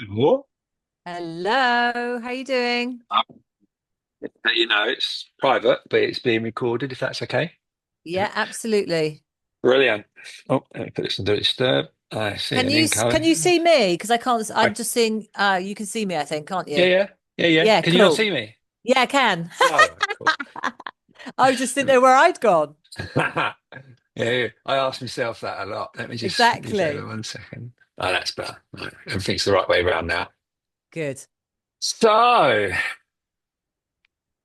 What? Hello, how you doing? It's private, but it's being recorded, if that's okay. Yeah, absolutely. Brilliant. Oh, let me put this into disturb. I see Can an you can you incoming. see me? Because I can't. I'm Right. just seeing. You can see me, I think, can't Yeah, you? yeah, yeah, yeah. Yeah, Can you not cool. see me? Yeah, I can. Oh, right, cool. I just didn't know where I'd gone. Yeah, yeah. I ask myself that a lot. Let me just over Exactly. 1 second. Oh, that's better. Right. Everything's the right way around now. Good. So,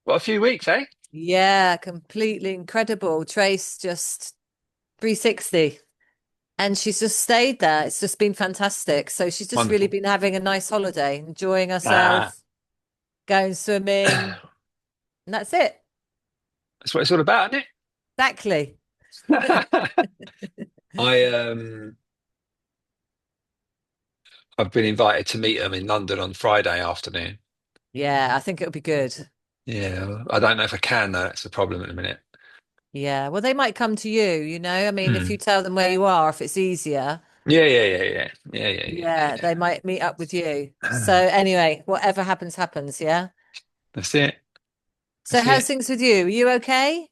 what a few weeks, eh? Yeah, completely incredible. Trace just 360, and she's just stayed there. It's just been fantastic. So she's just really Wonderful. been having a nice holiday, enjoying Ah, herself, going swimming, and that's it. that's what it's all about, isn't Exactly. it? I I've been invited to meet them in London on Friday afternoon. Yeah, I think it'll be good. Yeah, I don't know if I can though. That's the problem at the minute. Yeah, well, they might come to you. I mean, if you Hmm. tell them where you are, if it's easier, Yeah, yeah, yeah, yeah, yeah, yeah, yeah, yeah, yeah. they might meet up with you. So, Yeah. anyway, whatever happens, happens. Yeah. That's it. So, That's how's it. things with you? Are you okay?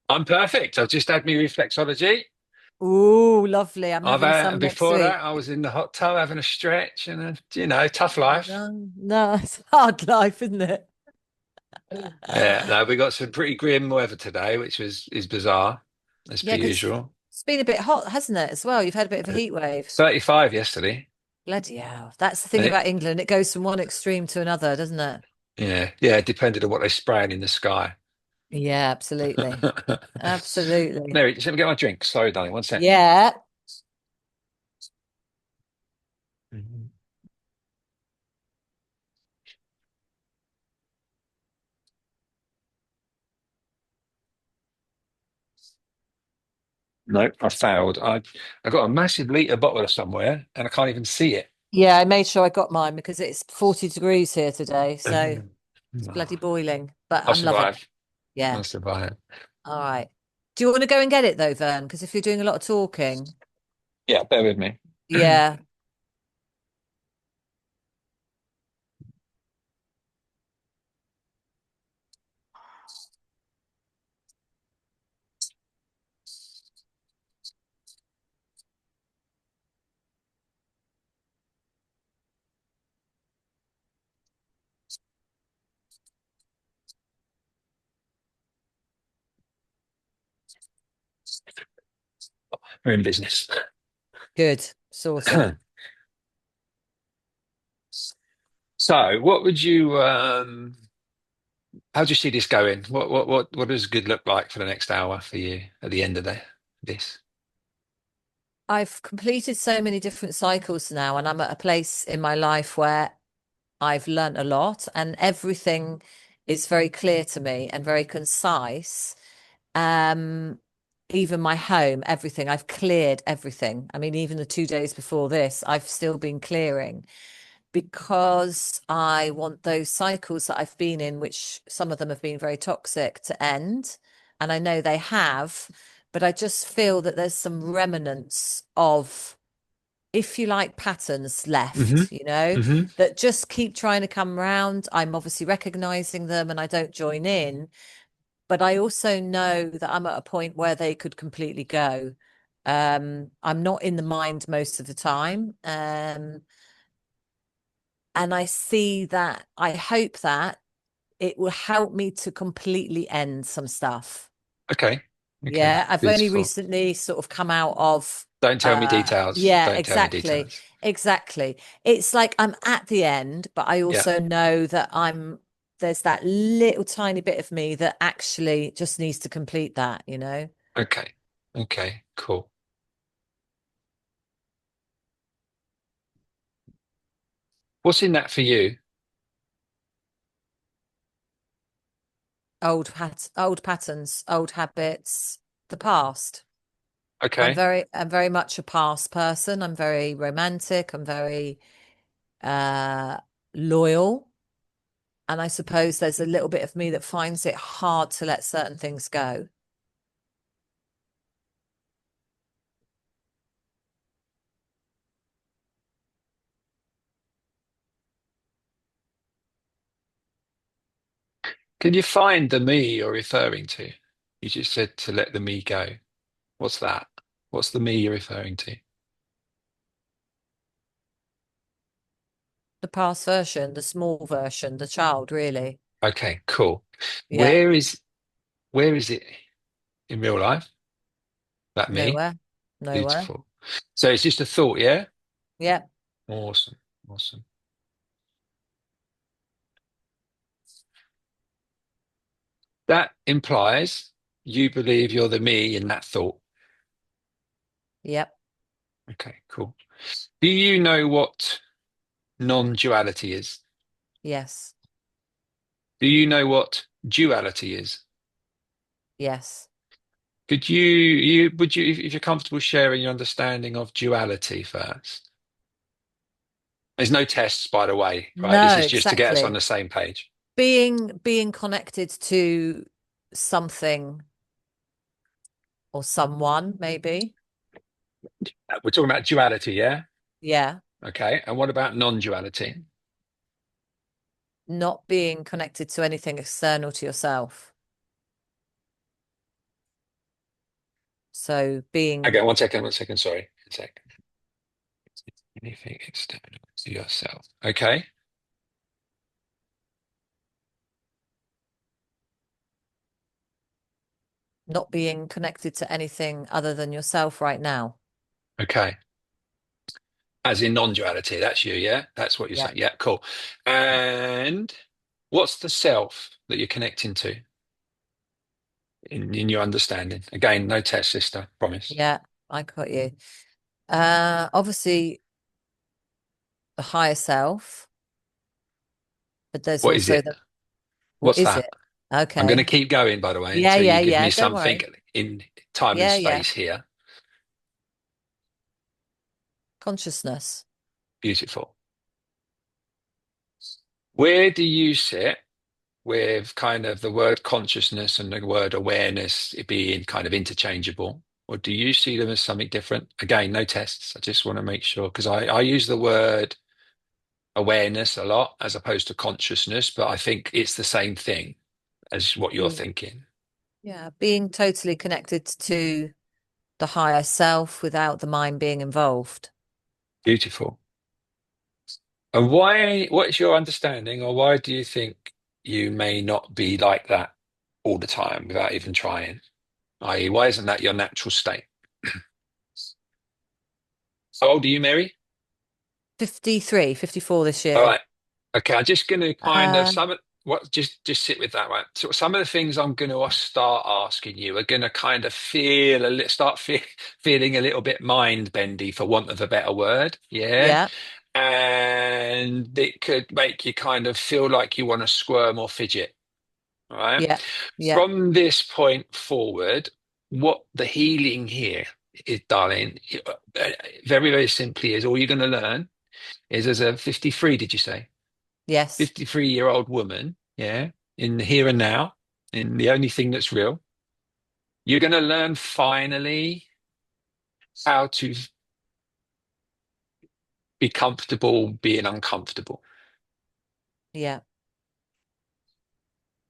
I'm perfect. I've just had me reflexology. Ooh, lovely. I'm I've having some next before week. that I was in the hot tub having a stretch and tough life. No, no, it's a hard life, isn't it? Yeah, no, we got some pretty grim weather today, which is bizarre as per Yeah, because usual. it's been a bit hot, hasn't it, as well? You've had a bit of a Uh, heat wave. 35 yesterday. Bloody hell. That's the thing And about it, England. It goes from one extreme to another, doesn't it? yeah, yeah, it depended on what they spraying in the sky. Yeah, absolutely. Absolutely. Mary, just let me get my drink. Sorry, darling. 1 sec. Yeah. Mhm. No, I failed. I got a massive litre bottle somewhere and I can't even see it. Yeah, I made sure I got mine because it's 40 degrees here today. So Mhm. it's No, bloody boiling, but I'll I'm loving it. survive. Yeah. I'll survive. All right. Do you want to go and get it though, Vern? Because if you're doing a lot of talking, Yeah, bear with me. yeah. We're in business. Good. Sorted. So, what would you how do you see this going? What does good look like for the next hour for you at the end of this? I've completed so many different cycles now, and I'm at a place in my life where I've learnt a lot, and everything is very clear to me and very concise. Um, Even my home, everything, I've cleared everything. I mean, even the 2 days before this, I've still been clearing because I want those cycles that I've been in, which some of them have been very toxic, to end. And I know they have, but I just feel that there's some remnants of, if you like, patterns Hmm. left, Hmm. that just keep trying to come round. I'm obviously recognizing them and I don't join in, but I also know that I'm at a point where they could completely go. I'm not in the mind most of the time. And I see that, I hope that it will help me to completely end some stuff. Okay. Okay. Yeah, I've only Beautiful. recently sort of come out of Don't tell me details. yeah, Don't tell me exactly. details. Exactly. It's like I'm at the end, but I Yeah. also know that there's that little tiny bit of me that actually just needs to complete that. Okay. Okay. Cool. What's in that for you? Old patterns, old habits, the past. Okay. I'm very much a past person. I'm very romantic. I'm very uh loyal. And I suppose there's a little bit of me that finds it hard to let certain things go. Can you find the me you're referring to? You just said to let the me go. What's that? What's the me you're referring to? The past version, the small version, the child, really. Okay, cool. Yeah. Where is where is it in real life? That me? Nowhere. Nowhere. Beautiful. So it's just a thought, yeah? Yeah. Awesome. Awesome. That implies you believe you're the me in that thought. Yep. Okay, cool. Do you know what non-duality is? Yes. Do you know what duality is? Yes. Could you would you if you're comfortable sharing your understanding of duality first? There's no tests, by the way, right? This No, is just to get us on exactly. the same page. Being connected to something or someone, maybe. We're talking about duality, yeah? Yeah. Okay. And what about non-duality? Not being connected to anything external to yourself. So Okay, being one second, sorry. One second. Anything external to yourself. Okay. not being connected to anything other than yourself right now. Okay. As in non-duality, that's you, yeah? That's what you're Yeah. saying. Yeah, cool. And what's the self that you're connecting to in your understanding? Again, no test, sister, promise. Yeah. I got you. Obviously the higher self, but there's What is also it? the what What's is that? it? I'm going to Okay. keep going, by the way, Yeah, until you yeah, give yeah. me Don't something worry. in time and Yeah, yeah. space here. Consciousness. Beautiful. Where do you sit with kind of the word consciousness and the word awareness being kind of interchangeable? Or do you see them as something different? Again, no tests. I just want to make sure because I use the word awareness a lot as opposed to consciousness, but I think it's the same thing as what you're Being, thinking. yeah, being totally connected to the higher self without the mind being involved. Beautiful. And what's your understanding, or why do you think you may not be like that all the time without even trying? I.e., why isn't that your natural state? How old are you, Mary? 53, 54 this All year. right. Okay, I'm just going to kind of Uh, some of what just sit with that, right? So some of the things I'm going to start asking you are going to kind of feeling a little bit mind bendy, for want of a better word. Yeah, yeah, and it could make you kind of feel like you want to squirm or fidget. All right. yeah, yeah, From this point forward, what the healing here is, darling, very, very simply is all you're going to learn is as a 53, did you say? yes, 53-year-old woman, yeah, in the here and now, in the only thing that's real, you're going to learn finally how to be comfortable being uncomfortable. yeah,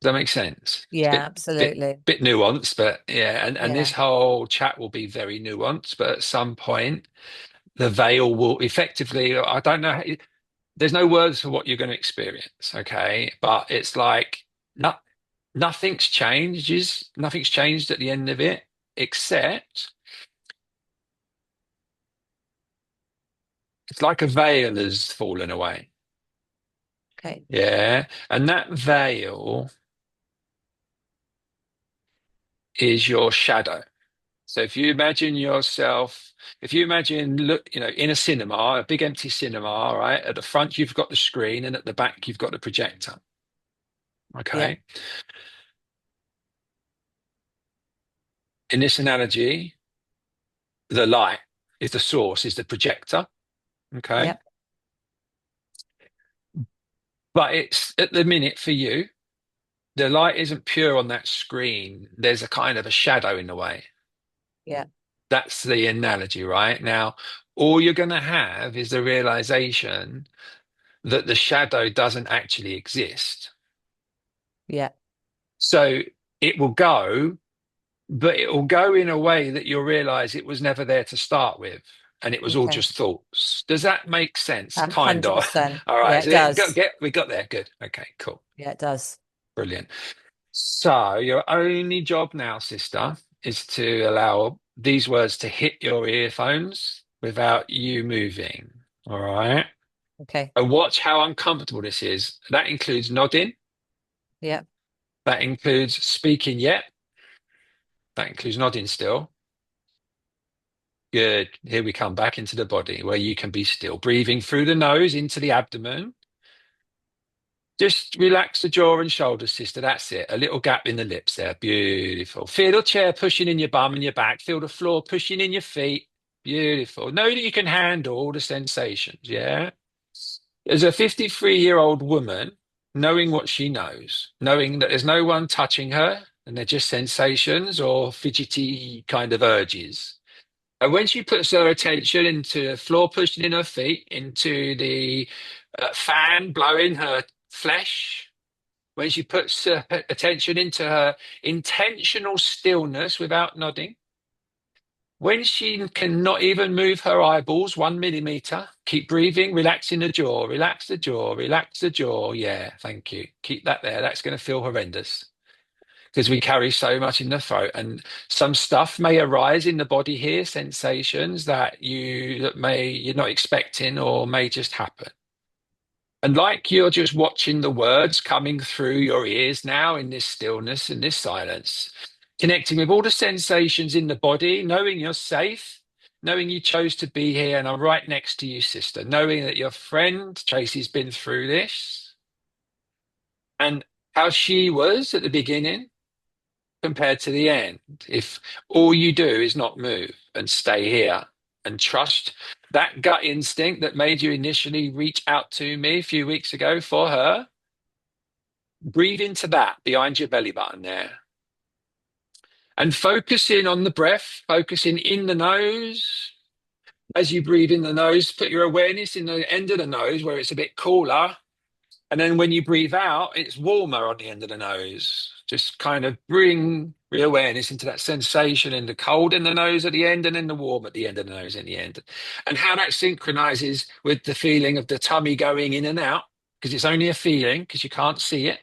Does that make sense? It's a yeah, absolutely. bit nuanced, but yeah, and this Yeah. whole chat will be very nuanced, but at some point the veil will effectively, I don't know, there's no words for what you're going to experience, okay? But it's like no, nothing's changed at the end of it, except it's like a veil has fallen away. Okay. Yeah. And that veil is your shadow. So if you imagine yourself, if you imagine, look, in a cinema, a big empty cinema, right? At the front, you've got the screen, and at the back, you've got the projector. Yeah, Okay. In this analogy, the light is the source, is the projector. Okay. yeah, But it's at the minute for you, the light isn't pure on that screen. There's a kind of a shadow in the way. yeah, That's the analogy, right? Now, all you're going to have is the realization that the shadow doesn't actually exist. yeah, So it will go, but it will go in a way that you'll realize it was never there to start with. And it was all Okay. just thoughts. Does that make sense? Kind of. 100%. All Yeah, right. it So does. we got there. Good. Okay, cool. Yeah, it does. Brilliant. So your only job now, sister, is to allow these words to hit your earphones without you moving. All right. Okay. And watch how uncomfortable this is. That includes nodding. Yeah. That includes speaking yet. That includes nodding still. Good. Here we come back into the body where you can be still. Breathing through the nose into the abdomen. Just relax the jaw and shoulders, sister. That's it. A little gap in the lips there. Beautiful. Feel the chair pushing in your bum and your back. Feel the floor pushing in your feet. Beautiful. Know that you can handle all the sensations. Yeah. As a 53-year-old woman, knowing what she knows, knowing that there's no one touching her and they're just sensations or fidgety kind of urges. And when she puts her attention into the floor pushing in her feet, into the fan blowing her flesh, when she puts her attention into her intentional stillness without nodding, when she cannot even move her eyeballs 1 millimeter, keep breathing, relaxing the jaw, relax the jaw, relax the jaw. Yeah, thank you. Keep that there. That's going to feel horrendous because we carry so much in the throat, and some stuff may arise in the body here, sensations that may you're not expecting or may just happen. And like you're just watching the words coming through your ears now in this stillness, in this silence, connecting with all the sensations in the body, knowing you're safe, knowing you chose to be here and I'm right next to you, sister, knowing that your friend Tracy's been through this and how she was at the beginning compared to the end. If all you do is not move and stay here and trust that gut instinct that made you initially reach out to me a few weeks ago for her, breathe into that behind your belly button there. And focusing on the breath, focusing in the nose. As you breathe in the nose, put your awareness in the end of the nose where it's a bit cooler. And then when you breathe out, it's warmer on the end of the nose. Just kind of bring real awareness into that sensation in the cold in the nose at the end and then the warm at the end of the nose in the end. And how that synchronizes with the feeling of the tummy going in and out, because it's only a feeling, because you can't see it.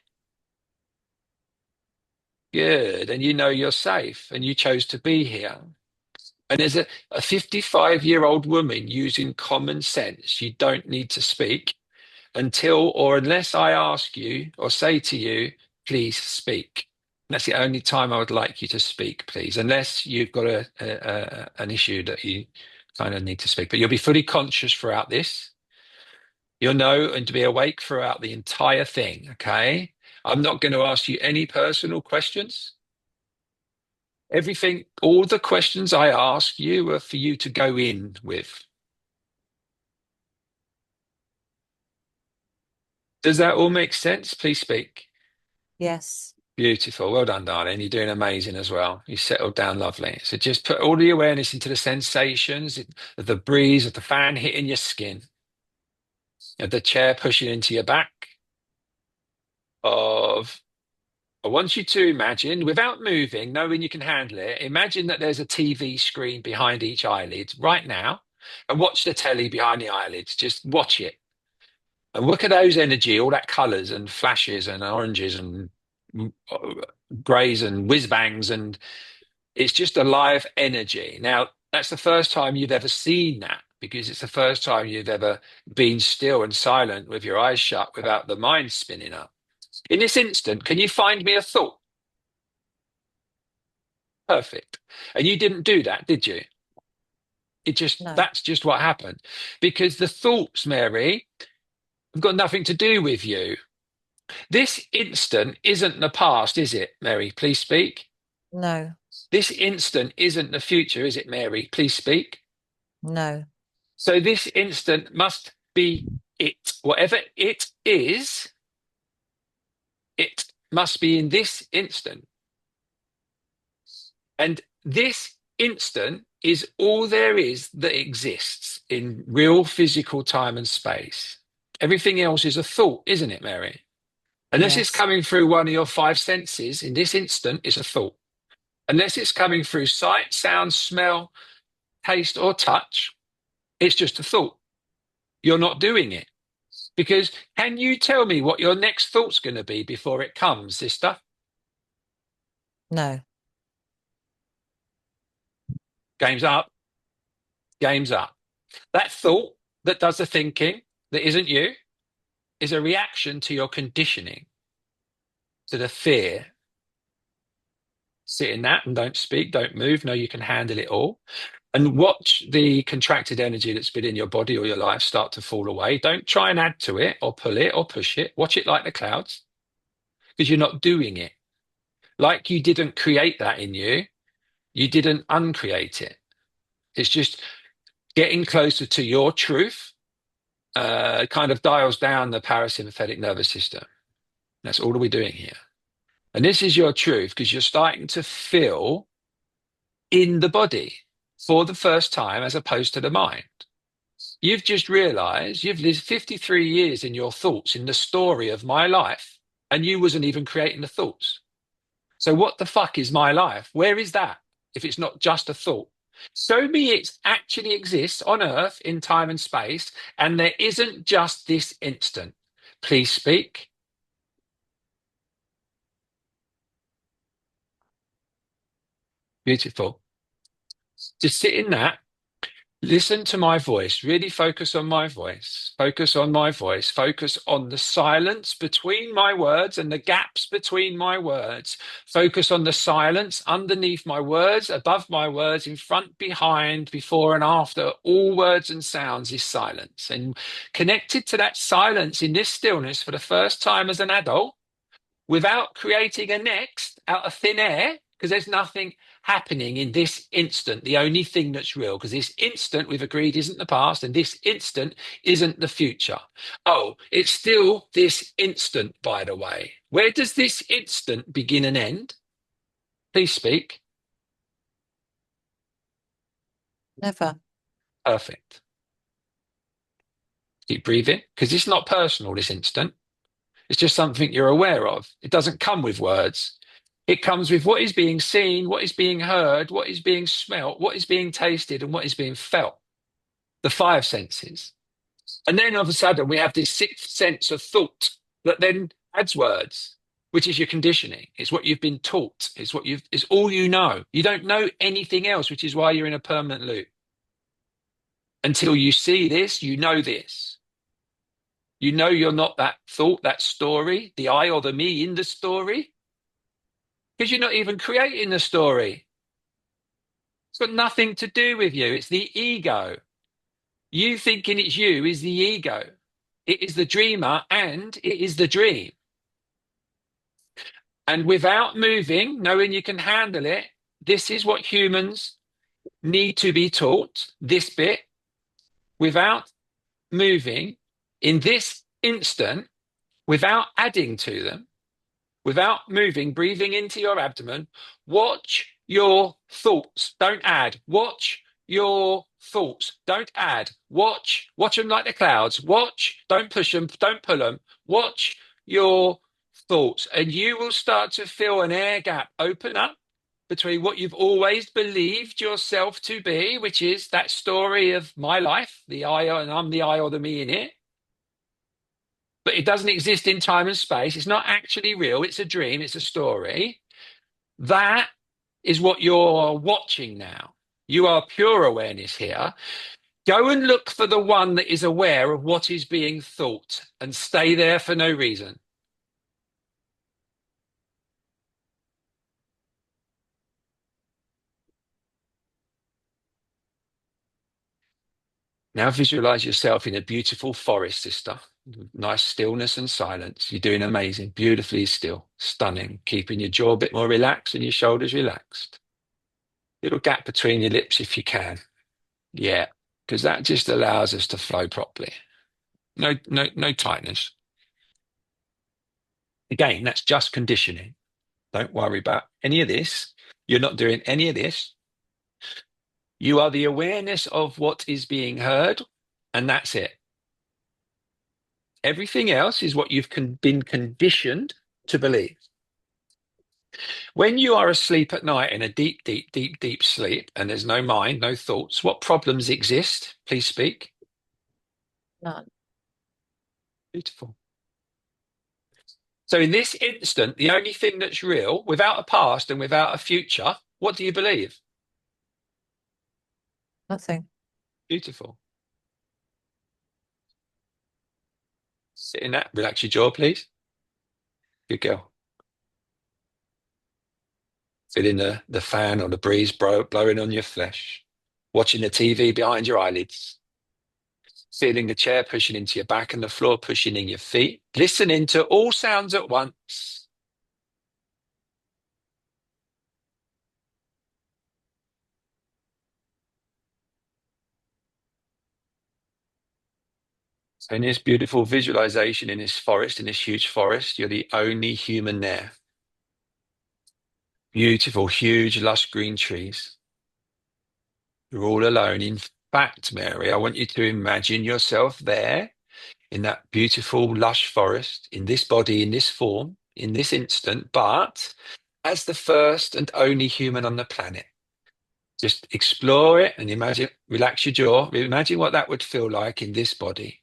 Good. And you know you're safe and you chose to be here. And as a 55-year-old woman using common sense, you don't need to speak until or unless I ask you or say to you, please speak. That's the only time I would like you to speak, please, unless you've got an issue that you kind of need to speak. But you'll be fully conscious throughout this. You'll know and to be awake throughout the entire thing, okay? I'm not going to ask you any personal questions. Everything, all the questions I ask you are for you to go in with. Does that all make sense? Please speak. Yes. Beautiful. Well done, darling. You're doing amazing as well. You settled down lovely. So just put all the awareness into the sensations of the breeze of the fan hitting your skin, of the chair pushing into your back, of I want you to imagine, without moving, knowing you can handle it, imagine that there's a TV screen behind each eyelid right now and watch the telly behind the eyelids. Just watch it. And look at those energy, all that colours and flashes and oranges and greys and whiz bangs, and it's just a live energy. Now, that's the first time you've ever seen that because it's the first time you've ever been still and silent with your eyes shut without the mind spinning up. In this instant, can you find me a thought? Perfect. And you didn't do that, did you? No. That's just what happened. Because the thoughts, Mary, have got nothing to do with you. This instant isn't the past, is it, Mary? Please speak. No. This instant isn't the future, is it, Mary? Please speak. No. So this instant must be it. Whatever it must be in this instant. And this instant is all there is that exists in real physical time and space. Everything else is a thought, isn't it, Mary? Unless it's Yes. coming through one of your five senses, in this instant, it's a thought. Unless it's coming through sight, sound, smell, taste, or touch, it's just a thought. You're not doing it. Because can you tell me what your next thought's going to be before it comes, sister? No. Game's up. Game's up. That thought that does the thinking that isn't you is a reaction to your conditioning, to the fear. Sit in that and don't speak, don't move. Know you can handle it all. And watch the contracted energy that's been in your body or your life start to fall away. Don't try and add to it or pull it or push it. Watch it like the clouds because you're not doing it. Like you didn't create that in you, you didn't uncreate it. It's just getting closer to your truth, kind of dials down the parasympathetic nervous system. That's all we're doing here. And this is your truth because you're starting to feel in the body for the first time as opposed to the mind. You've just realized you've lived 53 years in your thoughts in the story of my life, and you wasn't even creating the thoughts. So what the fuck is my life? Where is that if it's not just a thought? Show me it actually exists on Earth in time and space, and there isn't just this instant. Please speak. Beautiful. Just sit in that. Listen to my voice. Really focus on my voice. Focus on my voice. Focus on the silence between my words and the gaps between my words. Focus on the silence underneath my words, above my words, in front, behind, before, and after. All words and sounds is silence. And connected to that silence in this stillness for the first time as an adult, without creating a next out of thin air, because there's nothing happening in this instant, the only thing that's real, because this instant we've agreed isn't the past, and this instant isn't the future. Oh, it's still this instant, by the way. Where does this instant begin and end? Please speak. Never. Perfect. Keep breathing, because it's not personal, this instant. It's just something you're aware of. It doesn't come with words. It comes with what is being seen, what is being heard, what is being smelt, what is being tasted, and what is being felt. The five senses. And then all of a sudden, we have this sixth sense of thought that then adds words, which is your conditioning. It's what you've been taught. It's all you know. You don't know anything else, which is why you're in a permanent loop. Until you see this, you know this. You know you're not that thought, that story, the I or the me in the story, because you're not even creating the story. It's got nothing to do with you. It's the ego. You thinking it's you is the ego. It is the dreamer and it is the dream. And without moving, knowing you can handle it, this is what humans need to be taught, this bit, without moving in this instant, without adding to them, without moving, breathing into your abdomen. Watch your thoughts. Don't add. Watch your thoughts. Don't add. Watch them like the clouds. Watch. Don't push them. Don't pull them. Watch your thoughts. And you will start to feel an air gap open up between what you've always believed yourself to be, which is that story of my life, the I, and I'm the I or the me in it, but it doesn't exist in time and space. It's not actually real. It's a dream. It's a story. That is what you're watching now. You are pure awareness here. Go and look for the one that is aware of what is being thought and stay there for no reason. Now visualize yourself in a beautiful forest, sister. Nice stillness and silence. You're doing amazing. Beautifully still. Stunning. Keeping your jaw a bit more relaxed and your shoulders relaxed. Little gap between your lips if you can. Yeah, because that just allows us to flow properly. No tightness. Again, that's just conditioning. Don't worry about any of this. You're not doing any of this. You are the awareness of what is being heard, and that's it. Everything else is what you've been conditioned to believe. When you are asleep at night in a deep, deep, deep, deep sleep, and there's no mind, no thoughts, what problems exist? Please speak. None. Beautiful. So in this instant, the only thing that's real, without a past and without a future, what do you believe? Nothing. Beautiful. Sit in that. Relax your jaw, please. Good girl. Feeling the fan or the breeze blowing on your flesh. Watching the TV behind your eyelids. Feeling the chair pushing into your back and the floor pushing in your feet. Listening to all sounds at once. So in this beautiful visualization in this forest, in this huge forest, you're the only human there. Beautiful, huge, lush green trees. You're all alone. In fact, Mary, I want you to imagine yourself there in that beautiful, lush forest, in this body, in this form, in this instant, but as the first and only human on the planet. Just explore it and imagine, relax your jaw, imagine what that would feel like in this body,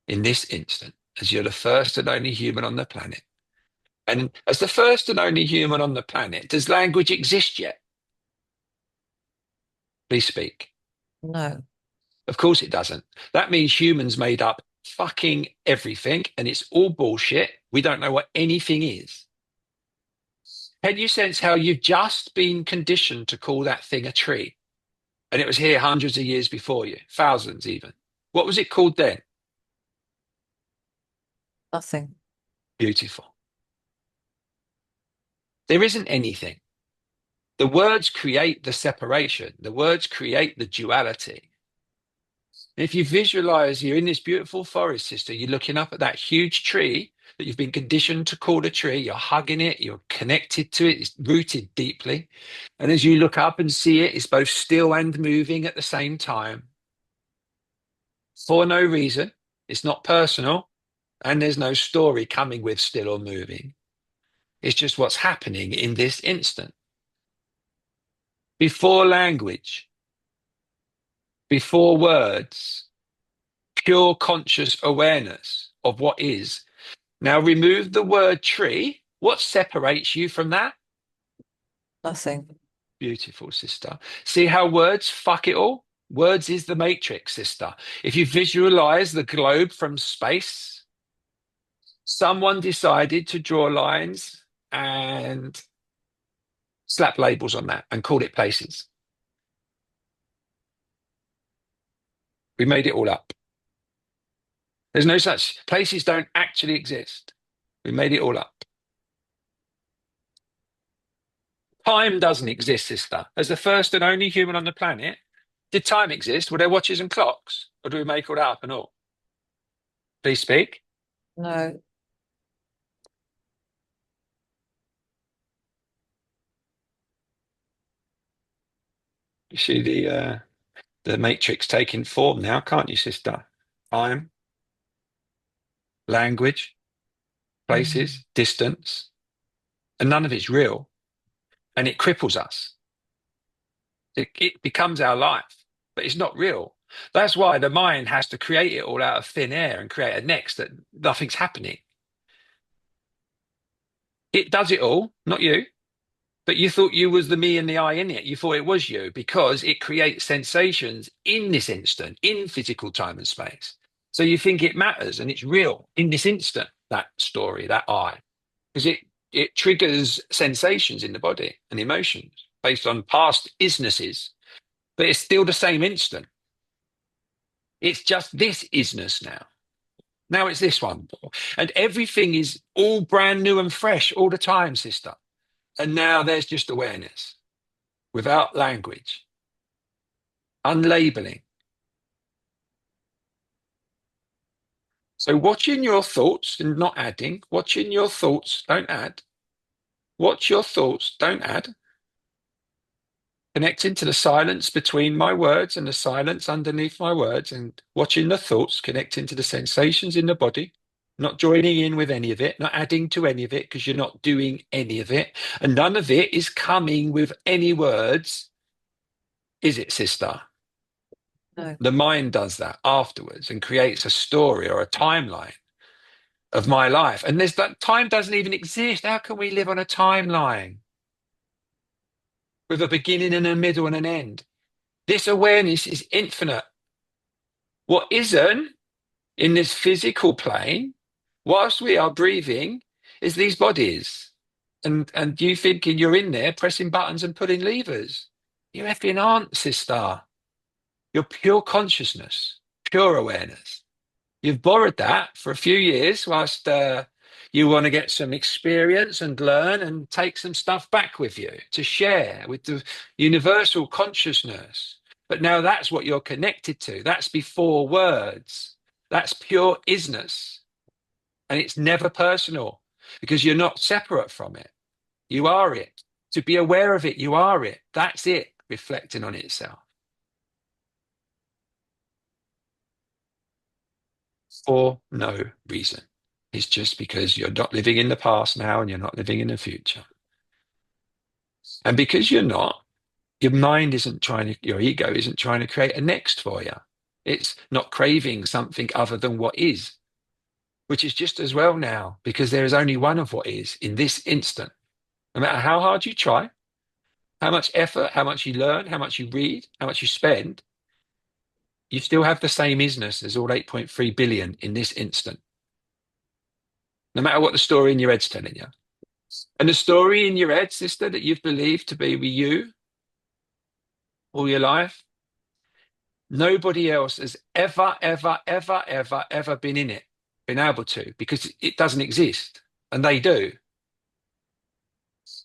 in this instant, as you're the first and only human on the planet. And as the first and only human on the planet, does language exist yet? Please speak. No. Of course it doesn't. That means humans made up fucking everything and it's all bullshit. We don't know what anything is. Can you sense how you've just been conditioned to call that thing a tree? And it was here hundreds of years before you, thousands even. What was it called then? Nothing. Beautiful. There isn't anything. The words create the separation. The words create the duality. If you visualize you're in this beautiful forest, sister, you're looking up at that huge tree that you've been conditioned to call a tree, you're hugging it, you're connected to it, it's rooted deeply. And as you look up and see it, it's both still and moving at the same time for no reason. It's not personal, and there's no story coming with still or moving. It's just what's happening in this instant. Before language, before words, pure conscious awareness of what is. Now remove the word tree. What separates you from that? Nothing. Beautiful, sister. See how words fuck it all? Words is the matrix, sister. If you visualize the globe from space, someone decided to draw lines and slap labels on that and called it places. We made it all up. There's no such places don't actually exist. We made it all up. Time doesn't exist, sister. As the first and only human on the planet, did time exist? Were there watches and clocks? Or do we make all that up and all? Please speak. No. You see the matrix taking form now, can't you, sister? Time, language, Mm. places, distance, and none of it's real. And it cripples us. It becomes our life, but it's not real. That's why the mind has to create it all out of thin air and create a next that nothing's happening. It does it all, not you. But you thought you was the me and the I in it. You thought it was you because it creates sensations in this instant, in physical time and space. So you think it matters and it's real in this instant, that story, that I, because it triggers sensations in the body and emotions based on past isnesses, but it's still the same instant. It's just this isness now. Now it's this one. And everything is all brand new and fresh all the time, sister. And now there's just awareness without language, unlabeling. So watching your thoughts and not adding, watching your thoughts, don't add. Watch your thoughts, don't add. connecting to the silence between my words and the silence underneath my words, and watching the thoughts, connecting to the sensations in the body, not joining in with any of it, not adding to any of it, because you're not doing any of it. And none of it is coming with any words, is it, sister? No. The mind does that afterwards and creates a story or a timeline of my life. And there's that time doesn't even exist. How can we live on a timeline with a beginning and a middle and an end? This awareness is infinite. What isn't in this physical plane, whilst we are breathing, is these bodies. And you thinking you're in there pressing buttons and pulling levers. You effing aren't, sister. You're pure consciousness, pure awareness. You've borrowed that for a few years whilst you want to get some experience and learn and take some stuff back with you to share with the universal consciousness. But now that's what you're connected to. That's before words. That's pure isness. And it's never personal because you're not separate from it. You are it. To be aware of it, you are it. That's it, reflecting on itself for no reason. It's just because you're not living in the past now and you're not living in the future. And because you're not, your mind isn't trying to, your ego isn't trying to create a next for you. It's not craving something other than what is, which is just as well now, because there is only one of what is in this instant. No matter how hard you try, how much effort, how much you learn, how much you read, how much you spend, you still have the same isness as all 8.3 billion in this instant, no matter what the story in your head's telling you. And the story in your head, sister, that you've believed to be with you all your life, nobody else has ever, ever, ever, ever, ever been in it, been able to, because it doesn't exist. And they do.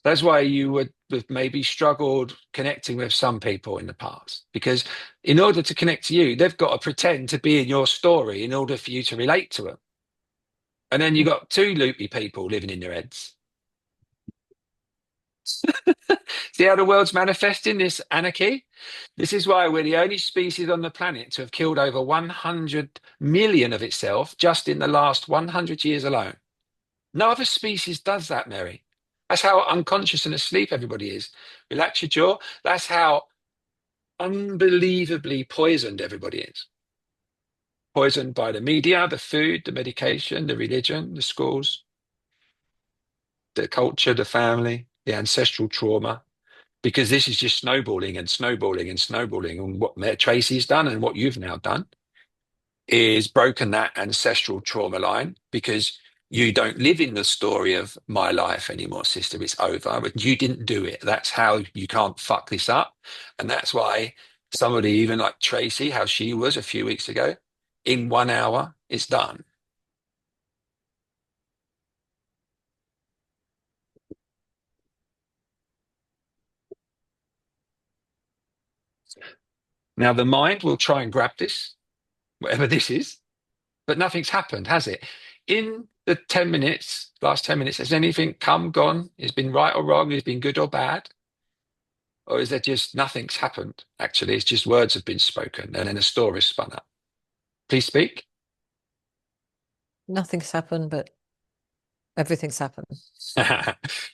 That's why you would have maybe struggled connecting with some people in the past, because in order to connect to you, they've got to pretend to be in your story in order for you to relate to them. And then you got two loopy people living in your heads. See how the world's manifesting this anarchy? This is why we're the only species on the planet to have killed over 100 million of itself just in the last 100 years alone. No other species does that, Mary. That's how unconscious and asleep everybody is. Relax your jaw. That's how unbelievably poisoned everybody is. Poisoned by the media, the food, the medication, the religion, the schools, the culture, the family, the ancestral trauma. Because this is just snowballing and snowballing and snowballing. And what Mayor Tracy's done and what you've now done is broken that ancestral trauma line because you don't live in the story of my life anymore, sister. It's over, but you didn't do it. That's how you can't fuck this up. And that's why somebody, even like Tracy, how she was a few weeks ago, in 1 hour, it's done. Now, the mind will try and grab this, whatever this is, but nothing's happened, has it? In the 10 minutes, last 10 minutes, has anything come, gone? Has been right or wrong? Has been good or bad? Or is there just nothing's happened? Actually, it's just words have been spoken and then a story spun up. Please speak. Nothing's happened, but everything's happened.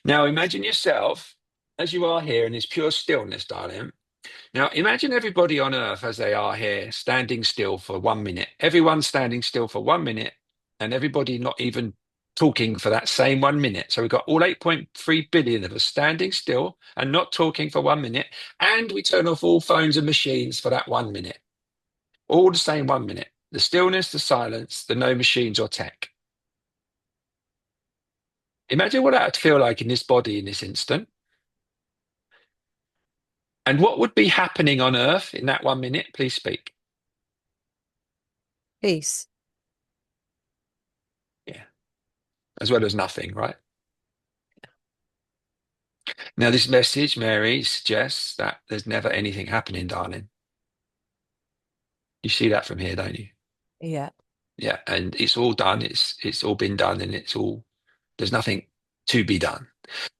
Now imagine yourself as you are here in this pure stillness, darling. Now imagine everybody on earth as they are here, standing still for 1 minute. Everyone standing still for 1 minute, and everybody not even talking for that same 1 minute. So we've got all 8.3 billion of us standing still and not talking for 1 minute. And we turn off all phones and machines for that 1 minute. All the same 1 minute. The stillness, the silence, the no machines or tech. Imagine what that would feel like in this body in this instant. And what would be happening on earth in that 1 minute? Please speak. Peace. Yeah. As well as nothing, right? Now, this message, Mary, suggests that there's never anything happening, darling. You see that from here, don't you? Yeah. Yeah. And it's all done. It's all been done and it's all, there's nothing to be done.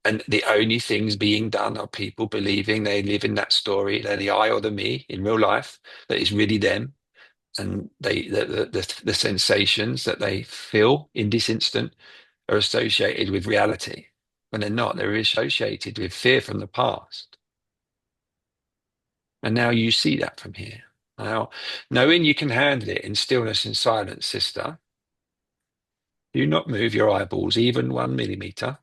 And the only things being done are people believing they live in that story. They're the I or the me in real life, that is really them. And the sensations that they feel in this instant are associated with reality. When they're not, they're associated with fear from the past. And now you see that from here. Now, knowing you can handle it in stillness and silence, sister, do not move your eyeballs even 1 millimeter.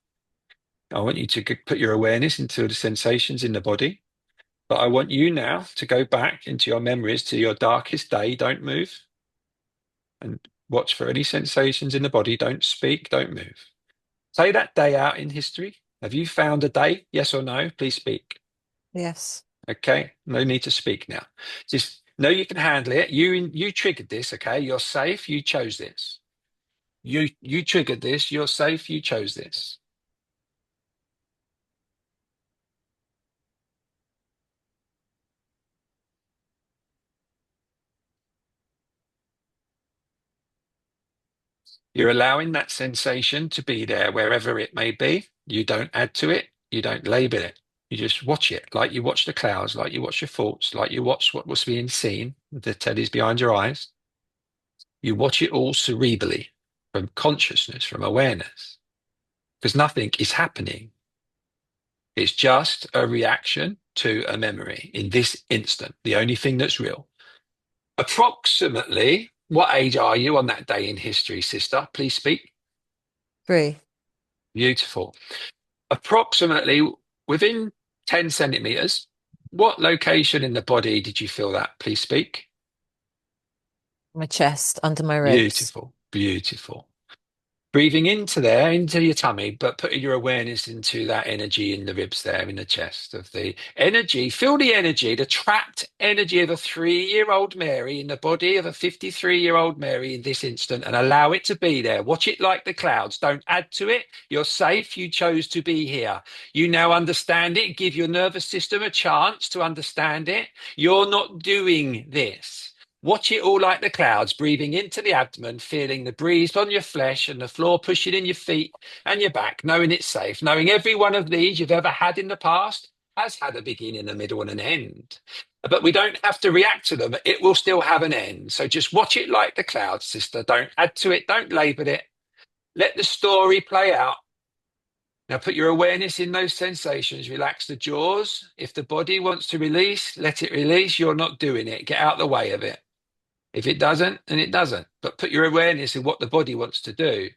I want you to put your awareness into the sensations in the body. But I want you now to go back into your memories to your darkest day. Don't move and watch for any sensations in the body. Don't speak, don't move. Say that day out in history. Have you found a day? Yes or no? Please speak. Yes. Okay. No need to speak now. Just know you can handle it. You triggered this. Okay. You're safe. You chose this. You triggered this. You're safe. You chose this. You're allowing that sensation to be there wherever it may be. You don't add to it. You don't label it. You just watch it like you watch the clouds, like you watch your thoughts, like you watch what was being seen. The teddy's behind your eyes. You watch it all cerebrally, from consciousness, from awareness, because nothing is happening. It's just a reaction to a memory in this instant, the only thing that's real. Approximately, what age are you on that day in history, sister? Please speak. 3. Beautiful. Approximately within 10 centimeters, what location in the body did you feel that? Please speak. My chest, under my ribs. Beautiful, beautiful. Breathing into there, into your tummy, but putting your awareness into that energy in the ribs there, in the chest of the energy. Feel the energy, the trapped energy of a 3-year-old Mary in the body of a 53-year-old Mary in this instant, and allow it to be there. Watch it like the clouds. Don't add to it. You're safe. You chose to be here. You now understand it. Give your nervous system a chance to understand it. You're not doing this. Watch it all like the clouds, breathing into the abdomen, feeling the breeze on your flesh and the floor pushing in your feet and your back, knowing it's safe, knowing every one of these you've ever had in the past has had a beginning, a middle, and an end. But we don't have to react to them. It will still have an end. So just watch it like the clouds, sister. Don't add to it. Don't label it. Let the story play out. Now put your awareness in those sensations. Relax the jaws. If the body wants to release, let it release. You're not doing it. Get out the way of it. If it doesn't, then it doesn't. But put your awareness in what the body wants to do.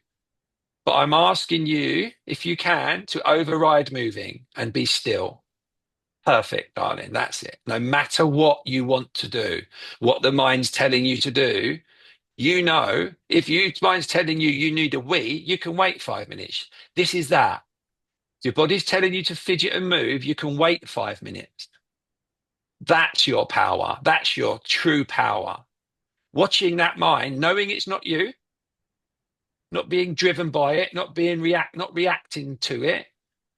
But I'm asking you, if you can, to override moving and be still. Perfect, darling. That's it. No matter what you want to do, what the mind's telling you to do, you know, if you mind's telling you you need a wee, you can wait 5 minutes. This is that. If your body's telling you to fidget and move, you can wait 5 minutes. That's your power. That's your true power. Watching that mind, knowing it's not you, not being driven by it, not reacting to it,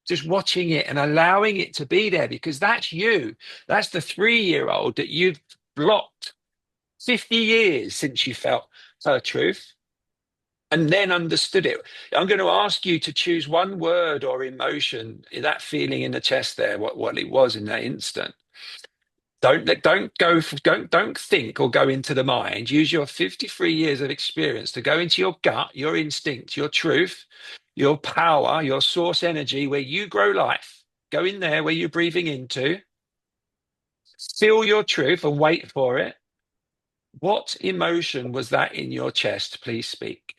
just watching it and allowing it to be there, because that's you. That's the 3-year-old that you've blocked 50 years since you felt her truth and then understood it. I'm going to ask you to choose one word or emotion, that feeling in the chest there, what it was in that instant. Don't think or go into the mind. Use your 53 years of experience to go into your gut, your instinct, your truth, your power, your source energy, where you grow life. Go in there where you're breathing into, feel your truth and wait for it. What emotion was that in your chest? Please speak.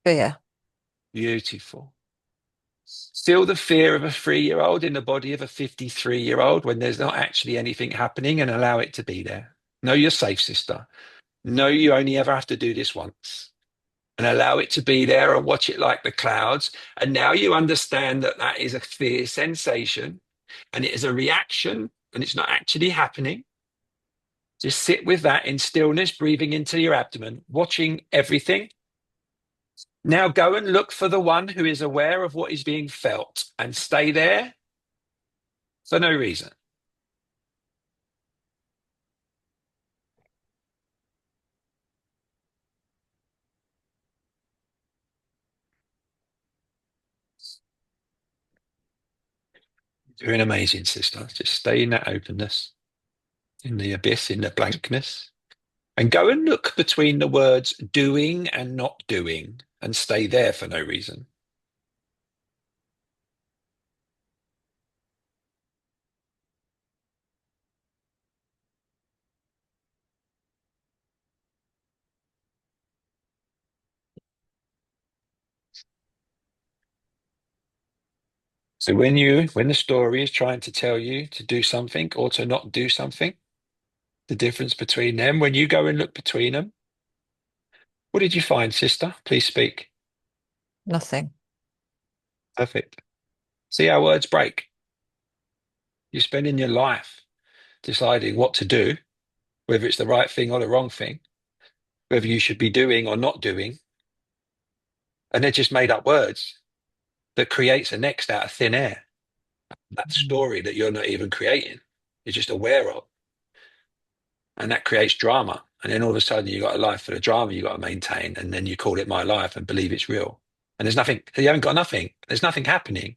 Fear. Beautiful. Feel the fear of a 3-year-old in the body of a 53-year-old when there's not actually anything happening, and allow it to be there. Know you're safe, sister. No, you only ever have to do this once, and allow it to be there and watch it like the clouds. And now you understand that that is a fear sensation and it is a reaction and it's not actually happening. Just sit with that in stillness, breathing into your abdomen, watching everything. Now go and look for the one who is aware of what is being felt and stay there for no reason. Doing amazing, sister. Just stay in that openness, in the abyss, in the blankness. And go and look between the words doing and not doing and stay there for no reason. So when the story is trying to tell you to do something or to not do something, the difference between them, when you go and look between them, what did you find, sister? Please speak. Nothing. Perfect. See how words break. You're spending your life deciding what to do, whether it's the right thing or the wrong thing, whether you should be doing or not doing, and they're just made up words that creates a next out of thin air. That Mm. story that you're not even creating, you're just aware of. And that creates drama. And then all of a sudden you got a life full of drama you got to maintain. And then you call it my life and believe it's real. And there's nothing, you haven't got nothing. There's nothing happening.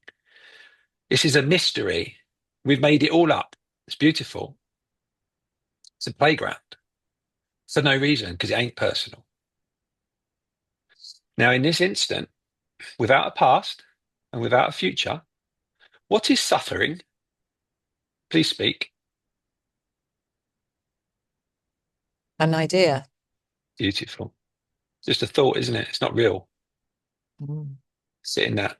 This is a mystery. We've made it all up. It's beautiful. It's a playground for no reason because it ain't personal. Now, in this instant, without a past and without a future, what is suffering? Please speak. An idea. Beautiful. Just a thought, isn't it? It's not real. Mm. Sit in that.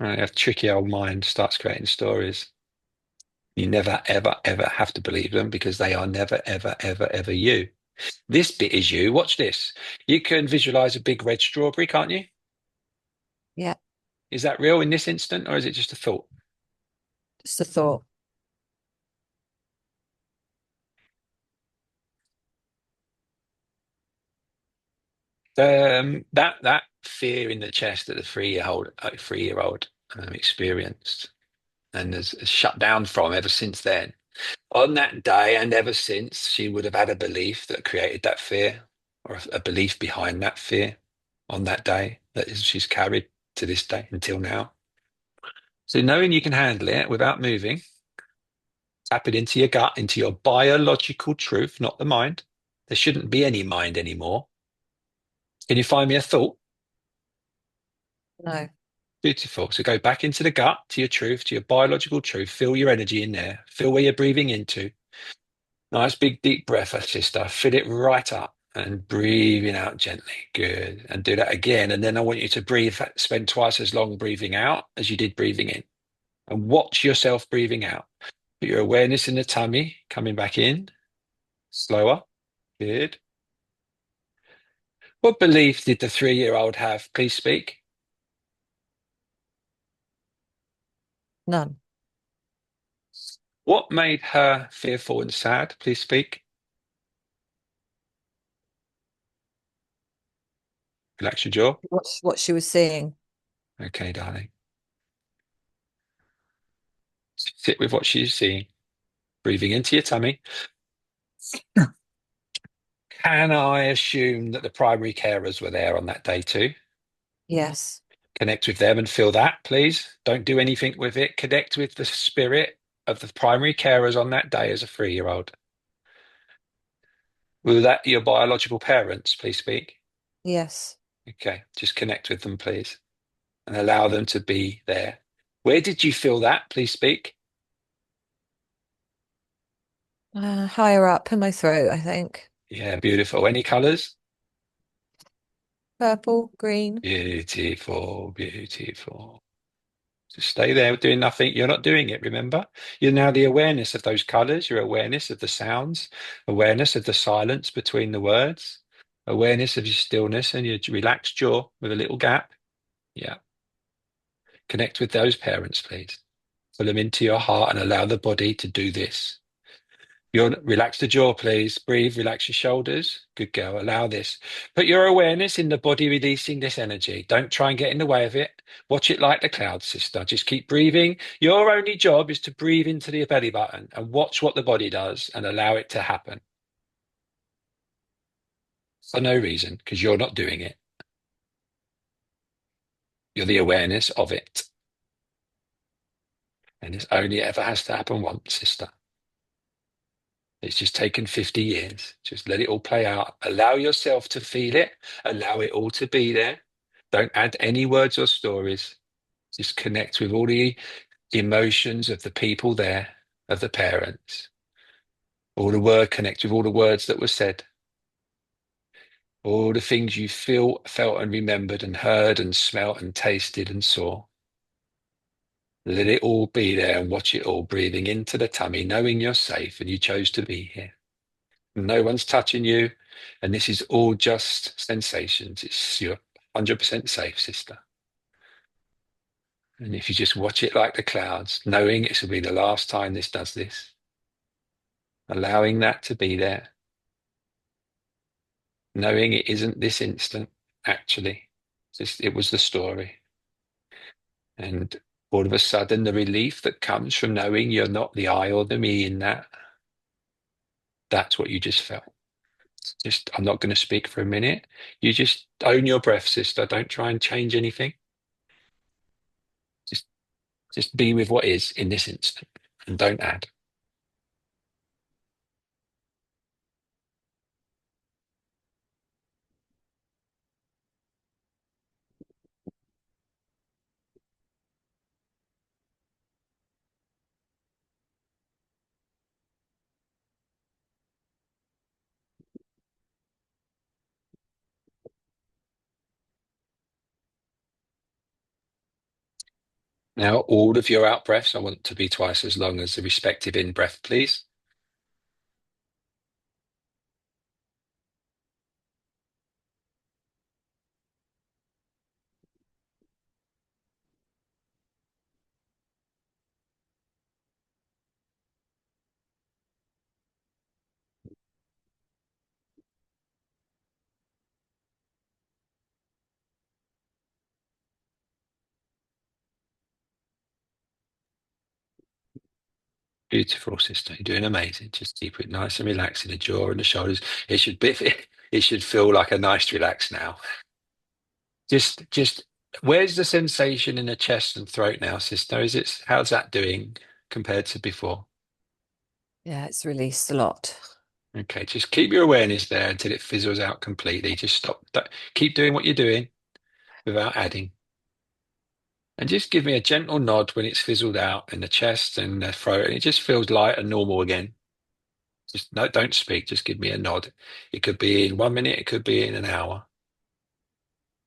Right, a tricky old mind starts creating stories. You never, ever, ever have to believe them because they are never, ever, ever, ever you. This bit is you. Watch this. You can visualize a big red strawberry, can't you? Yeah, Is that real in this instant or is it just a thought? just a thought. That fear in the chest that the 3-year old experienced and has shut down from ever since then. On that day and ever since, she would have had a belief that created that fear or a belief behind that fear on that day that she's carried to this day until now. So knowing you can handle it without moving, tap it into your gut, into your biological truth, not the mind. There shouldn't be any mind anymore. Can you find me a thought? No. Beautiful. So go back into the gut, to your truth, to your biological truth. Feel your energy in there. Feel where you're breathing into. Nice big deep breath, sister. Fill it right up and breathing out gently. Good. And do that again. And then I want you to breathe, spend twice as long breathing out as you did breathing in. And watch yourself breathing out. Put your awareness in the tummy, coming back in. Slower. Good. What belief did the 3-year-old have? Please speak. None. What made her fearful and sad? Please speak. Relax your jaw. What she was seeing. Okay, darling. Sit with what she's seeing. Breathing into your tummy. Can I assume that the primary carers were there on that day too? Yes. Connect with them and feel that, please. Don't do anything with it. Connect with the spirit of the primary carers on that day as a 3-year-old. Were that your biological parents? Please speak. Yes. Okay, just connect with them, please, and allow them to be there. Where did you feel that? Please speak. Higher up in my throat, I think. Yeah, beautiful. Any colors? Purple, green. Beautiful, beautiful. Just stay there doing nothing. You're not doing it, remember? You're now the awareness of those colors, your awareness of the sounds, awareness of the silence between the words, awareness of your stillness and your relaxed jaw with a little gap. Yeah. Connect with those parents, please. Pull them into your heart and allow the body to do this. You're relax the jaw, please. Breathe, relax your shoulders. Good girl. Allow this. Put your awareness in the body releasing this energy. Don't try and get in the way of it. Watch it like the clouds, sister. Just keep breathing. Your only job is to breathe into the belly button and watch what the body does and allow it to happen for no reason because you're not doing it. You're the awareness of it. And this only ever has to happen once, sister. It's just taken 50 years. Just let it all play out. Allow yourself to feel it. Allow it all to be there. Don't add any words or stories. Just connect with all the emotions of the people there, of the parents. Connect with all the words that were said. All the things you feel, felt, and remembered, and heard, and smelt, and tasted, and saw. Let it all be there and watch it all breathing into the tummy, knowing you're safe and you chose to be here. No one's touching you, and this is all just sensations. You're 100% safe, sister. And if you just watch it like the clouds, knowing this will be the last time this does this, allowing that to be there, knowing it isn't this instant, actually, it was the story. And all of a sudden, the relief that comes from knowing you're not the I or the me in that, that's what you just felt. Just, I'm not going to speak for a minute. You just own your breath, sister. Don't try and change anything. Just, just be with what is in this instant and don't add. Now, all of your out breaths, I want to be twice as long as the respective in breath, please. Beautiful, sister. You're doing amazing. Just keep it nice and relaxed in the jaw and the shoulders. It should be, it should feel like a nice relax now. Just, where's the sensation in the chest and throat now, sister? How's that doing compared to before? Yeah, it's released a lot. Okay, just keep your awareness there until it fizzles out completely. Just stop. Keep doing what you're doing without adding. And just give me a gentle nod when it's fizzled out in the chest and the throat, and it just feels light and normal again. Just no, don't speak. Just give me a nod. It could be in 1 minute. It could be in an hour.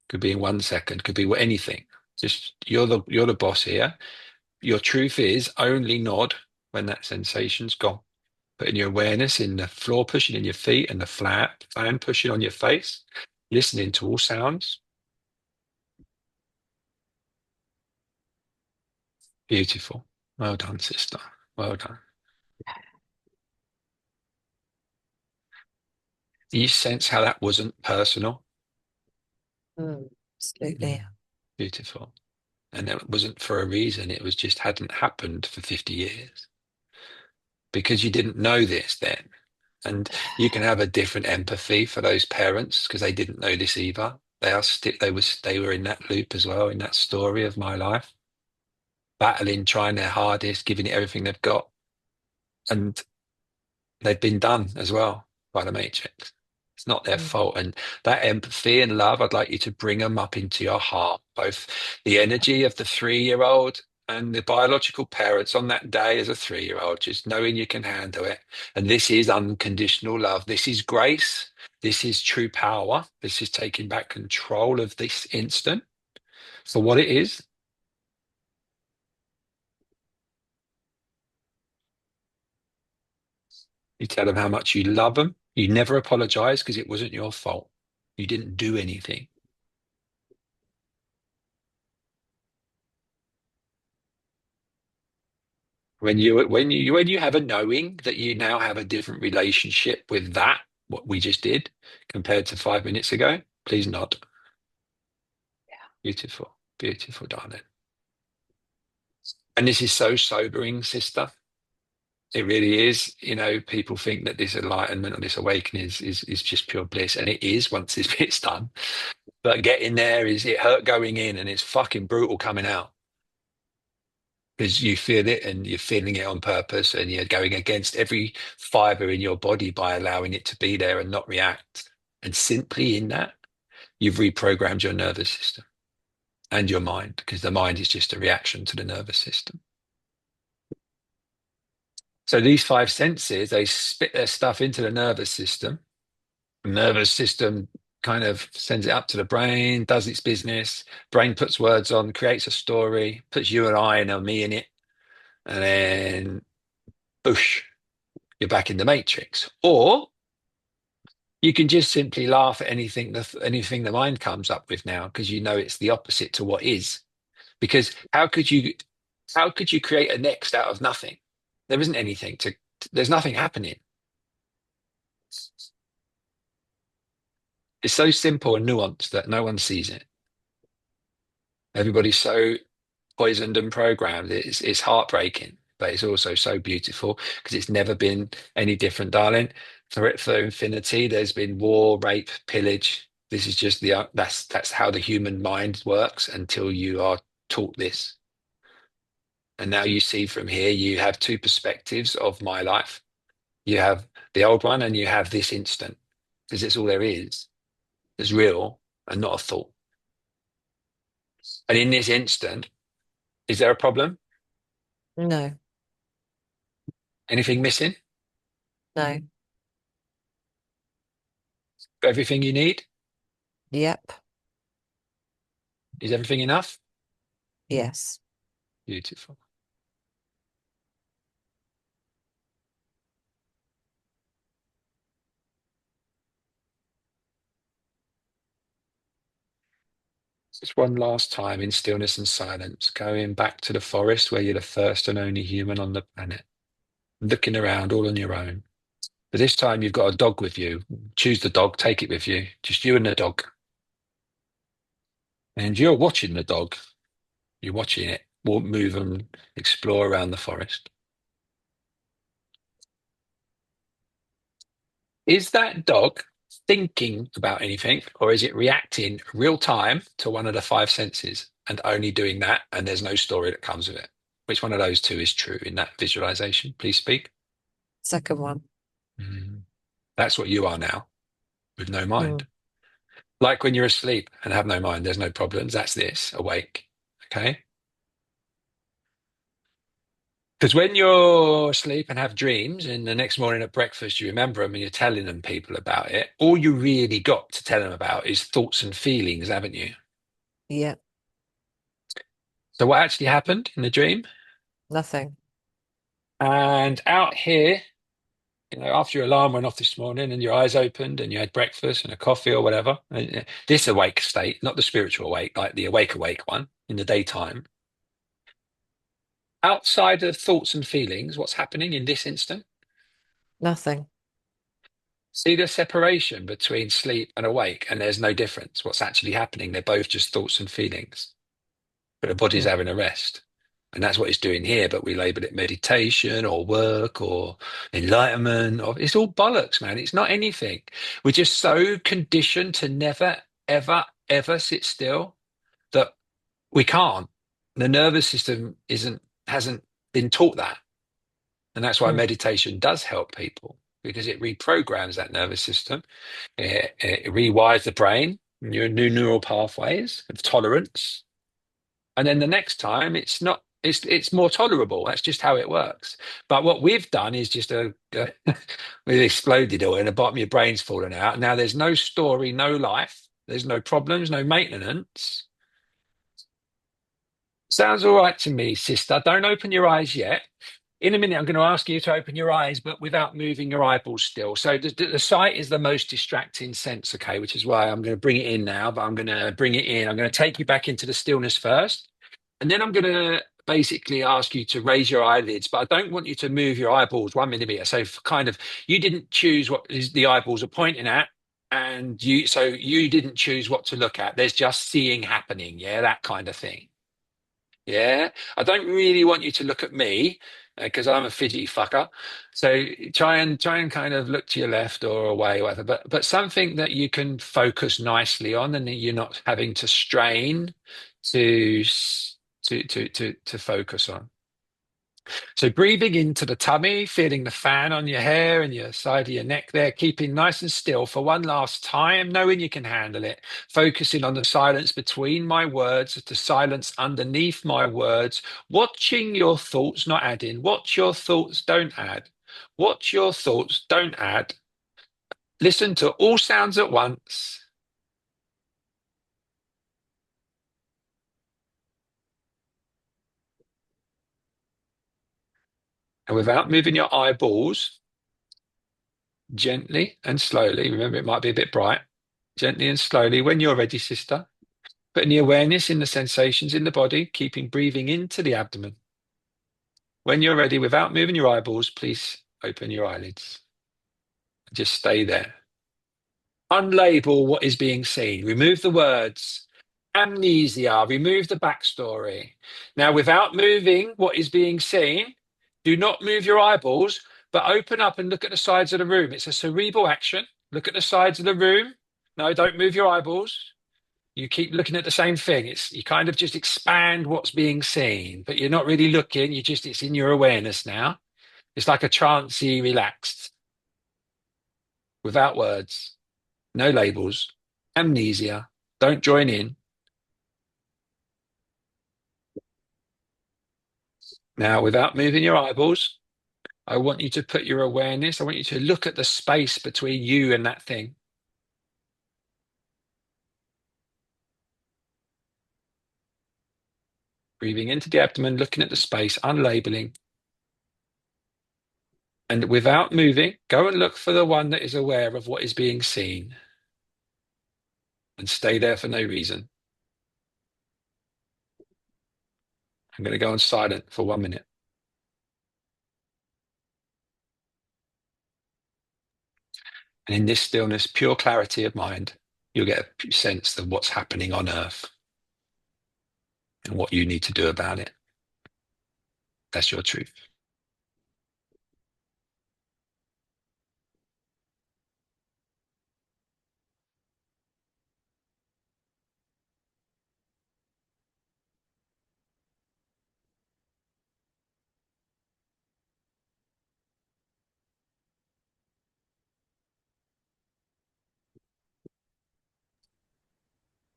Could be in 1 second. Could be anything. Just you're the boss here. Your truth is only nod when that sensation's gone. Putting your awareness in the floor, pushing in your feet, and the flat fan pushing on your face. Listening to all sounds. Beautiful. Well done, sister. Well done. You sense how that wasn't personal? Mm, absolutely. Mm. Beautiful. And it wasn't for a reason. It was just hadn't happened for 50 years because you didn't know this then. And you can have a different empathy for those parents because they didn't know this either. They were in that loop as well, in that story of my life, battling, trying their hardest, giving it everything they've got. And they've been done as well by the Matrix. It's not their Mm. fault. And that empathy and love, I'd like you to bring them up into your heart, both the energy of the 3-year-old and the biological parents on that day as a 3-year-old, just knowing you can handle it. And this is unconditional love. This is grace. This is true power. This is taking back control of this instant for what it is. You tell them how much you love them. You never apologize because it wasn't your fault. You didn't do anything. When you have a knowing that you now have a different relationship with that, what we just did, compared to 5 minutes ago, please nod. Beautiful, beautiful, darling. And this is so sobering, sister. It really is. People think that this enlightenment or this awakening is just pure bliss, and it is once it's done. But getting there is it hurt going in and it's fucking brutal coming out because you feel it and you're feeling it on purpose and you're going against every fiber in your body by allowing it to be there and not react. And simply in that, you've reprogrammed your nervous system and your mind because the mind is just a reaction to the nervous system. So these five senses, they spit their stuff into the nervous system. The nervous system kind of sends it up to the brain, does its business. Brain puts words on, creates a story, puts you and I and a me in it, and then boosh, you're back in the matrix. Or you can just simply laugh at anything the mind comes up with now because you know it's the opposite to what is. Because how could you create a next out of nothing? There isn't anything to there's nothing happening. It's so simple and nuanced that no one sees it. Everybody's so poisoned and programmed. It's heartbreaking, but it's also so beautiful because it's never been any different, darling. For infinity, there's been war, rape, pillage. This is just that's how the human mind works until you are taught this. And now you see from here, you have two perspectives of my life. You have the old one and you have this instant because it's all there is. It's real and not a thought. And in this instant, is there a problem? No, Anything missing? no. Everything you need? Yep. Is everything enough? Yes. Beautiful. Just one last time in stillness and silence, going back to the forest where you're the first and only human on the planet, looking around all on your own. But this time you've got a dog with you. Choose the dog, take it with you. Just you and the dog. And you're watching the dog. You're watching it walk, move, and explore around the forest. Is that dog thinking about anything, or is it reacting real time to one of the five senses and only doing that, and there's no story that comes with it? Which one of those two is true in that visualization? Please speak. Second one. Mm. That's what you are now, with no mind. Mm. Like when you're asleep and have no mind, there's no problems. That's this, awake. Okay? Because when you're asleep and have dreams, and the next morning at breakfast you remember them and you're telling them people about it, all you really got to tell them about is thoughts and feelings, haven't you? Yep. So what actually happened in the dream? Nothing. And out here, after your alarm went off this morning and your eyes opened and you had breakfast and a coffee or whatever, this awake state, not the spiritual awake, like the awake one in the daytime, outside of thoughts and feelings, what's happening in this instant? Nothing. See the separation between sleep and awake, and there's no difference. What's actually happening? They're both just thoughts and feelings, but the body's Mm. having a rest. And that's what it's doing here, but we label it meditation or work or enlightenment. Or, it's all bollocks, man. It's not anything. We're just so conditioned to never, ever, ever sit still that we can't. The nervous system hasn't been taught that. And that's why Mm. meditation does help people because it reprograms that nervous system. It rewires the brain, new neural pathways of tolerance. And then the next time it's more tolerable. That's just how it works. But what we've done is just we've exploded all and the bottom of your brain's fallen out. Now there's no story, no life. There's no problems, no maintenance. Sounds all right to me, sister. Don't open your eyes yet. In a minute, I'm going to ask you to open your eyes, but without moving your eyeballs still. So the sight is the most distracting sense, okay, which is why I'm going to bring it in now, but I'm going to bring it in. I'm going to take you back into the stillness first, and then I'm going to basically ask you to raise your eyelids, but I don't want you to move your eyeballs 1 millimeter. So kind of, you didn't choose what the eyeballs are pointing at, and you didn't choose what to look at. There's just seeing happening, yeah, that kind of thing. Yeah, I don't really want you to look at me because I'm a fidgety fucker. So try and kind of look to your left or away, or whatever. But something that you can focus nicely on, and that you're not having to strain to to focus on. So breathing into the tummy, feeling the fan on your hair and your side of your neck there, keeping nice and still for one last time, knowing you can handle it, focusing on the silence between my words, the silence underneath my words, watching your thoughts, not adding. Watch your thoughts, don't add. Watch your thoughts, don't add. Listen to all sounds at once. And without moving your eyeballs, gently and slowly, remember it might be a bit bright, gently and slowly, when you're ready, sister. Putting the awareness in the sensations in the body, keeping breathing into the abdomen. When you're ready, without moving your eyeballs, please open your eyelids. Just stay there. Unlabel what is being seen. Remove the words. Amnesia. Remove the backstory. Now, without moving what is being seen, do not move your eyeballs, but open up and look at the sides of the room. It's a cerebral action. Look at the sides of the room. No, don't move your eyeballs. You keep looking at the same thing. It's you kind of just expand what's being seen, but you're not really looking. You just it's in your awareness now. It's like a trancey, relaxed, without words, no labels, amnesia. Don't join in. Now, without moving your eyeballs, I want you to put your awareness. I want you to look at the space between you and that thing. Breathing into the abdomen, looking at the space, unlabeling. And without moving, go and look for the one that is aware of what is being seen and stay there for no reason. I'm going to go on silent for 1 minute. And in this stillness, pure clarity of mind, you'll get a sense of what's happening on earth and what you need to do about it. That's your truth.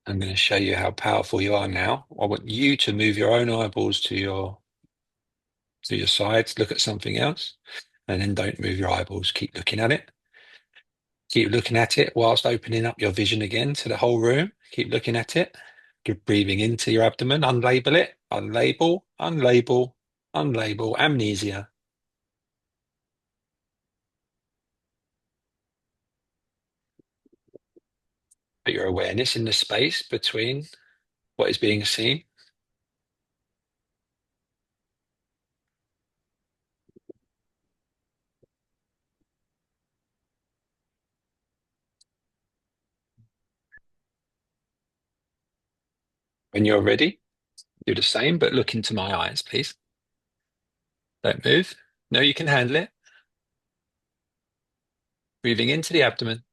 I'm going to show you how powerful you are now. I want you to move your own eyeballs to your sides, look at something else, and then don't move your eyeballs. Keep looking at it. Keep looking at it whilst opening up your vision again to the whole room. Keep looking at it. Keep breathing into your abdomen. Unlabel it. Unlabel, unlabel, unlabel. Amnesia. Put your awareness in the space between what is being seen. When you're ready, do the same, but look into my eyes, please. Don't move. No, you can handle it. Breathing into the abdomen.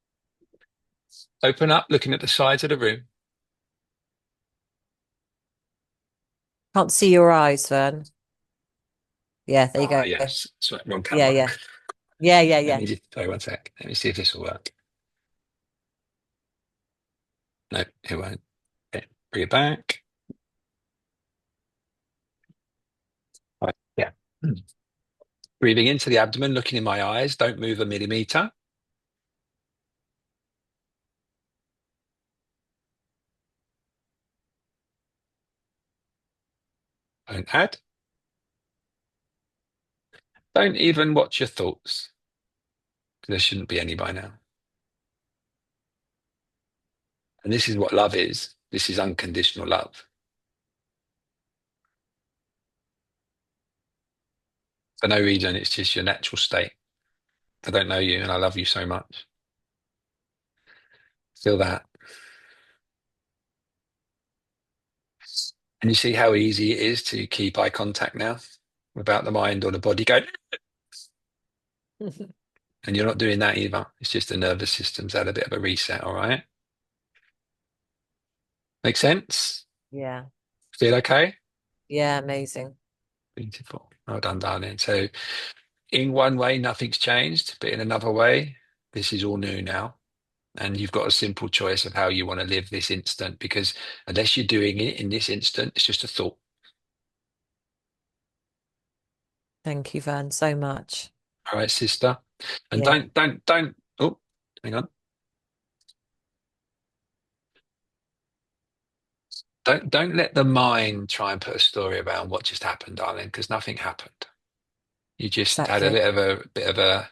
Open up, looking at the sides of the room. Can't see your eyes, Vern. Yeah, there you Ah, go. yes. Sorry, wrong Yeah, camera. yeah. Yeah, yeah, Let yeah. me just, sorry, 1 sec. Let me see if this will work. No, it won't. Okay, bring it back. Right, yeah. Breathing into the abdomen, looking in my eyes. Don't move a millimeter. Don't add. Don't even watch your thoughts. There shouldn't be any by now. And this is what love is. This is unconditional love. For no reason, it's just your natural state. I don't know you and I love you so much. Feel that. And you see how easy it is to keep eye contact now? without the mind or the body going, and you're not doing that either. It's just the nervous system's had a bit of a reset, all right? Make sense? Yeah. Feel okay? Yeah, amazing. Beautiful. Well done, darling. So in one way, nothing's changed, but in another way, this is all new now. And you've got a simple choice of how you want to live this instant, because unless you're doing it in this instant, it's just a thought. Thank you, Vern, so much. All right, sister. And Yeah. don't, oh, hang on. Don't let the mind try and put a story around what just happened, darling, because nothing happened. You just had a Exactly. bit of a,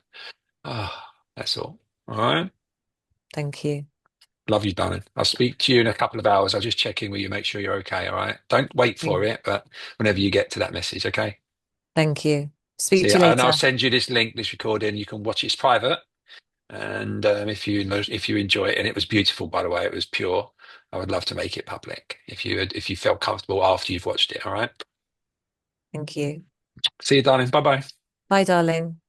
oh, that's all. All right. Thank you. Love you, darling. I'll speak to you in a couple of hours. I'll just check in with you, make sure you're okay. All right. Don't wait for Mm. it, but whenever you get to that message, okay? Thank you. Speak See, to you and I'll later. send you this link, this recording. You can watch it. It's private, and if you enjoy it, and it was beautiful, by the way, it was pure. I would love to make it public if you felt comfortable after you've watched it. All right. Thank you. See you, darling. Bye bye. Bye, darling.